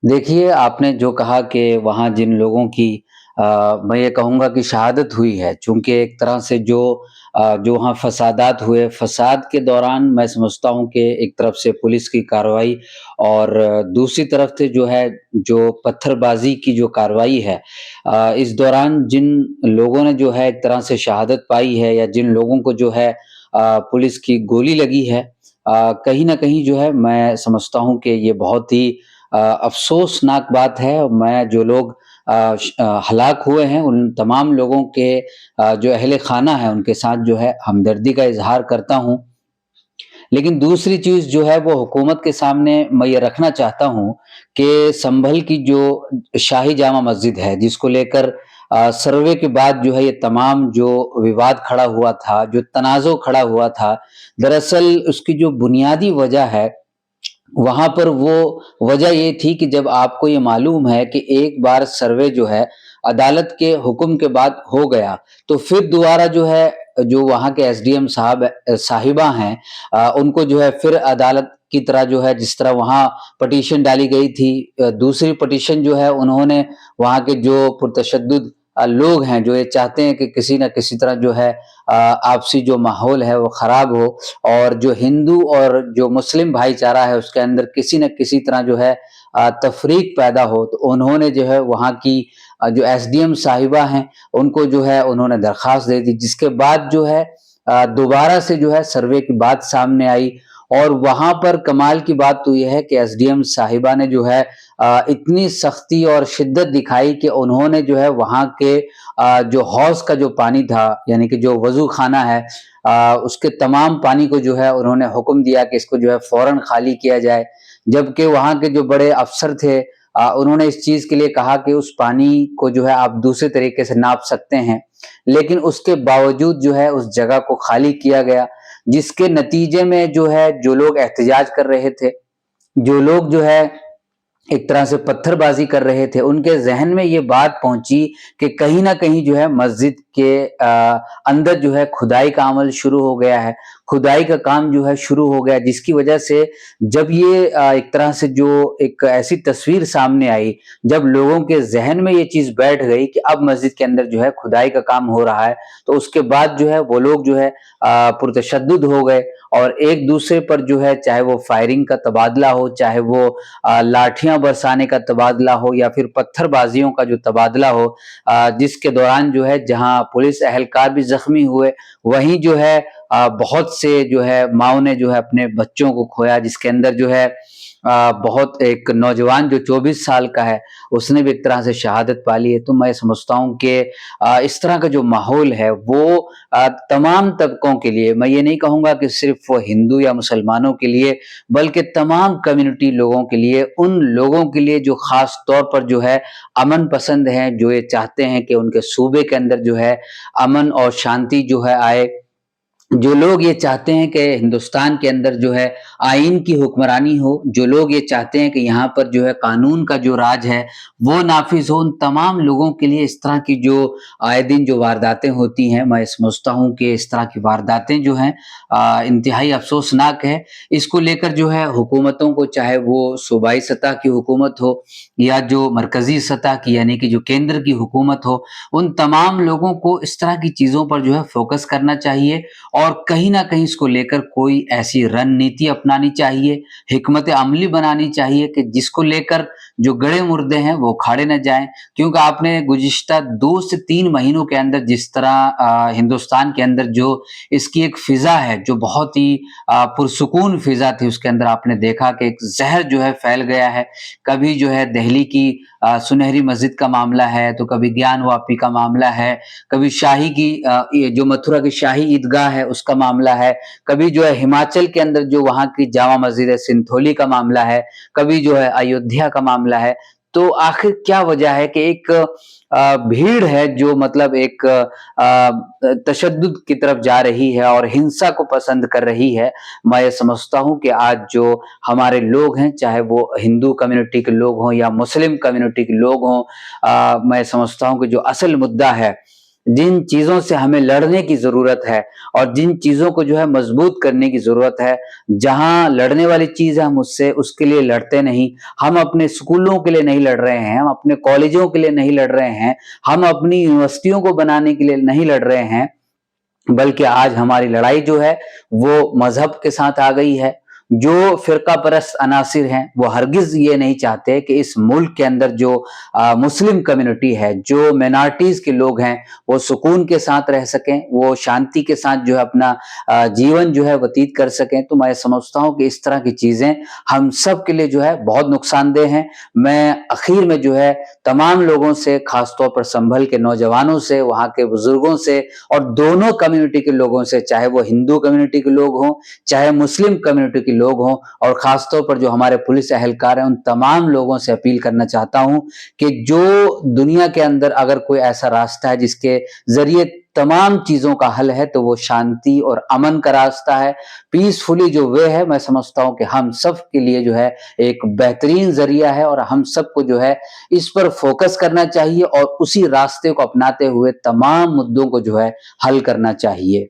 देखिए, आपने जो कहा कि वहाँ जिन लोगों की मैं ये कहूँगा कि शहादत हुई है, चूँकि एक तरह से जो वहाँ फ़सादात हुए, फ़साद के दौरान मैं समझता हूँ कि एक तरफ से पुलिस की कार्रवाई और दूसरी तरफ से जो है, जो पत्थरबाज़ी की जो कार्रवाई है इस दौरान जिन लोगों ने जो है एक तरह से शहादत पाई है या जिन लोगों को जो है पुलिस की गोली लगी है कहीं न कहीं जो है मैं समझता हूँ कि ये बहुत ही अफ़सोसनाक बात है और मैं जो लोग हलाक हुए हैं, उन तमाम लोगों के जो अहले-ख़ाना हैं, उनके साथ जो है हमदर्दी का इज़हार करता हूँ। लेकिन दूसरी चीज़ जो है वो हुकूमत के सामने मैं ये रखना चाहता हूँ कि संभल की जो शाही जामा मस्जिद है, जिसको लेकर सर्वे के बाद जो है ये तमाम जो विवाद खड़ा हुआ था, जो तनाज़ुर खड़ा हुआ था, दरअसल उसकी जो बुनियादी वजह है वहाँ पर वो वजह ये थी कि जब आपको ये मालूम है कि एक बार सर्वे जो है अदालत के हुक्म के बाद हो गया, तो फिर दोबारा जो है जो वहाँ के एसडीएम साहिबा हैं उनको जो है फिर अदालत की तरह जो है जिस तरह वहाँ पिटीशन डाली गई थी दूसरी पिटीशन जो है उन्होंने वहाँ के जो पुरतशद्दुद लोग हैं जो ये चाहते हैं कि किसी न किसी तरह जो है आपसी जो माहौल है वो खराब हो और जो हिंदू और जो मुस्लिम भाईचारा है उसके अंदर किसी न किसी तरह जो है तफरीक पैदा हो तो उन्होंने जो है वहाँ की जो एसडीएम साहिबा हैं उनको जो है उन्होंने दरख्वास्त दे दी जिसके बाद जो है दोबारा से जो है सर्वे की बात सामने आई और वहाँ पर कमाल की बात तो ये है कि एसडीएम साहिबा ने जो है इतनी सख्ती और शिद्दत दिखाई कि उन्होंने जो है वहाँ के जो हौज़ का जो पानी था यानी कि जो वज़ू खाना है उसके तमाम पानी को जो है उन्होंने हुक्म दिया कि इसको जो है फ़ौरन खाली किया जाए। जबकि वहाँ के जो बड़े अफ़सर थे उन्होंने इस चीज़ के लिए कहा कि उस पानी को जो है आप दूसरे तरीके से नाप सकते हैं। लेकिन उसके बावजूद जो है उस जगह को खाली किया गया, जिसके नतीजे में जो है जो लोग एहतजाज कर रहे थे, जो लोग जो है एक तरह से पत्थरबाजी कर रहे थे, उनके ज़हन में ये बात पहुँची कि कहीं न कहीं जो है मस्जिद के अंदर जो है खुदाई का अमल शुरू हो गया है। खुदाई का काम जो है शुरू हो गया जिसकी वजह से जब ये एक तरह से जो एक ऐसी तस्वीर सामने आई, जब लोगों के ज़हन में ये चीज़ बैठ गई कि अब मस्जिद के अंदर जो है खुदाई का काम हो रहा है, तो उसके बाद जो है वो लोग जो है पुरतशद्दुद हो गए और एक-दूसरे पर जो है चाहे वो फायरिंग का तबादला हो, चाहे वो लाठियां बरसाने का तबादला हो या फिर पत्थरबाजियों का जो तबादला हो जिसके दौरान जो है जहां पुलिस एहलकार भी जख्मी हुए वहीं जो है बहुत से जो है माओ ने जो है अपने बच्चों को खोया जिसके अंदर जो है बहुत एक नौजवान जो 24 साल का है उसने भी एक तरह से शहादत पा ली है तो मैं समझता हूँ कि इस तरह का जो माहौल है वो तमाम तबकों के लिए मैं ये नहीं कहूँगा कि सिर्फ वो हिंदू या मुसलमानों के लिए बल्कि तमाम कम्युनिटी लोगों के लिए उन लोगों के लिए जो ख़ास तौर पर जो है अमन पसंद हैं, जो ये चाहते हैं कि उनके सूबे के अंदर जो है अमन और शांति जो है आए। जो लोग ये चाहते हैं कि हिंदुस्तान के अंदर जो है आइन की हुक्मरानी हो, जो लोग ये चाहते हैं कि यहाँ पर जो है कानून का जो राज है वो नाफ़िज़ हो, उन तमाम लोगों के लिए इस तरह की जो आए दिन जो वारदातें होती हैं, मैं समझता हूँ कि इस तरह की वारदातें जो हैं इंतहाई अफ़सोसनाक है। इसको लेकर जो है हुकूमतों को चाहे वो सूबाई सतह की हुकूमत हो या जो मरकज़ी सतह की यानी कि जो केंद्र की हुकूमत हो, उन तमाम लोगों को इस तरह की चीज़ों पर जो है फ़ोकस करना चाहिए और कहीं न कहीं इसको लेकर कोई ऐसी रणनीति अपनानी चाहिए, हिकमत अमली बनानी चाहिए कि जिसको लेकर जो गड़े मुर्दे हैं वो उखाड़े ना जाएँ। क्योंकि आपने गुज़िश्ता 2 से 3 महीनों के अंदर जिस तरह हिंदुस्तान के अंदर जो इसकी एक फ़िज़ा है जो बहुत ही पुरसुकून फ़िज़ा थी उसके अंदर आपने देखा कि एक ज़हर जो है फैल गया है। कभी जो है दिल्ली की सुनहरी मस्जिद का मामला है, तो कभी ज्ञान वापी का मामला है, कभी शाही की ये जो मथुरा की शाही ईदगाह है उसका मामला है, कभी जो है हिमाचल के अंदर जो वहाँ की जामा मस्जिद है सिंथोली का मामला है, कभी जो है अयोध्या का मामला है। तो आखिर क्या वजह है कि एक भीड़ है जो मतलब एक तशद्दुद की तरफ जा रही है और हिंसा को पसंद कर रही है। मैं ये समझता हूँ कि आज जो हमारे लोग हैं, चाहे वो हिंदू कम्युनिटी के लोग हों या मुस्लिम कम्युनिटी के लोग हों मैं समझता हूँ कि जो असल मुद्दा है जिन चीज़ों से हमें लड़ने की ज़रूरत है और जिन चीज़ों को जो है मज़बूत करने की ज़रूरत है, जहाँ लड़ने वाली चीज़ है हम उसके लिए लड़ते नहीं। हम अपने स्कूलों के लिए नहीं लड़ रहे हैं, हम अपने कॉलेजों के लिए नहीं लड़ रहे हैं, हम अपनी यूनिवर्सिटियों को बनाने के लिए नहीं लड़ रहे हैं, बल्कि आज हमारी लड़ाई जो है वो मजहब के साथ आ गई है। जो फिरका परस्त अनासिर हैं वो हरगिज ये नहीं चाहते कि इस मुल्क के अंदर जो मुस्लिम कम्युनिटी है, जो माइनॉरिटीज के लोग हैं, वो सुकून के साथ रह सकें, वो शांति के साथ जो है अपना जीवन जो है व्यतीत कर सकें। तो मैं समझता हूँ कि इस तरह की चीजें हम सब के लिए जो है बहुत नुकसानदेह हैं। मैं आखिर में जो है तमाम लोगों से, खासतौर पर संभल के नौजवानों से, वहाँ के बुजुर्गों से और दोनों कम्युनिटी के लोगों से, चाहे वो हिंदू कम्युनिटी के लोग हों, चाहे मुस्लिम कम्युनिटी के लोग हों, और खासतौर पर जो हमारे पुलिस एहलकार हैं, उन तमाम लोगों से अपील करना चाहता हूं कि जो दुनिया के अंदर अगर कोई ऐसा रास्ता है जिसके जरिए तमाम चीजों का हल है, तो वो शांति और अमन का रास्ता है। पीसफुली जो वे है, मैं समझता हूं कि हम सब के लिए जो है एक बेहतरीन जरिया है, और हम सबको जो है इस पर फोकस करना चाहिए और उसी रास्ते को अपनाते हुए तमाम मुद्दों को जो है हल करना चाहिए।